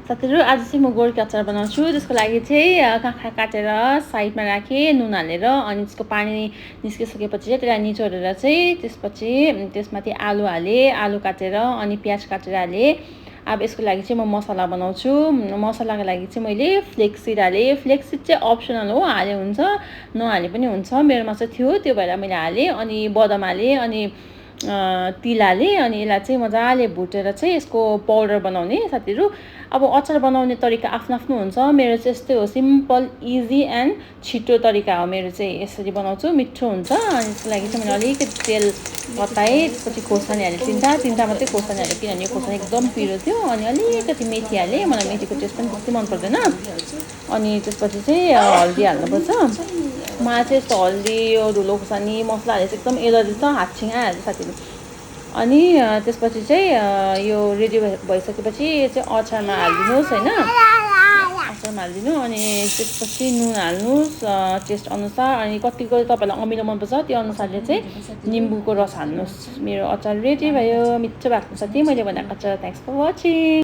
साथीहरु आज चाहिँ म गोर्खे अचार बनाउँछु। त्यसको लागि चाहिँ काँक्रा काटेर साइडमा राखेँ नुन हालेर, अनि त्यसको पानी निस्किसकेपछि चाहिँ त्यसलाई निचोरेर चाहिँ त्यसपछि त्यसमाथि आलु हालेँ, आलु काटेर अनि प्याज काटेर हालेँ। अब यसको लागि चाहिँ म मसला बनाउँछु। मसलाको लागि चाहिँ मैले फ्लेक्ससिड हालेँ। फ्लेक्ससिड चाहिँ अप्सनल हो, हाले हुन्छ नहाले पनि हुन्छ। मेरोमा चाहिँ थियो, त्यो भएर मैले हालेँ। अनि बदाम हालेँ, अनि तिल हालेँ। अनि यसलाई चाहिँ मजाले भुटेर चाहिँ यसको पाउडर बनाउने। साथीहरु अब अचार बनाउने तरिका आफ्नो आफ्नो हुन्छ। मेरो चाहिँ यस्तै हो, सिम्पल इजी एन्ड छिटो तरिका हो मेरो चाहिँ। यसरी बनाउँछु, मिठो हुन्छ। अनि त्यसको लागि चाहिँ मैले अलिकति तेल तताएँ, त्यसपछि खोर्सानी हालेँ, तिनवटा मात्रै खोर्सानी हालेँ किनभने खोर्सानी एकदम पिरो थियो। अनि अलिकति मेथी हालेँ, मलाई मेथीको टेस्ट पनि त्यति मन पर्दैन। अनि त्यसपछि चाहिँ हल्दी हाल्नुपर्छ। मलाई चाहिँ यस्तो हल्दी, धुलो खोर्सानी, मसलाहरू चाहिँ एकदम एलर्जी छ, हाच्छिङ आइहाल्छ साथीहरु। अनि त्यसपछि चाहिँ यो रेडी भइसकेपछि चाहिँ अचारमा हालिदिनुहोस् हैन, अचारमा हालिदिनु। अनि त्यसपछि नुन हाल्नुहोस् टेस्ट अनुसार। अनि कतिको तपाईँलाई अमिलो मनपर्छ त्यो अनुसारले चाहिँ निम्बुको रस हाल्नुहोस्। मेरो अचार रेडी भयो, मिठो भएको छ। त्यही मैले बनाएको अचार। Thanks for watching.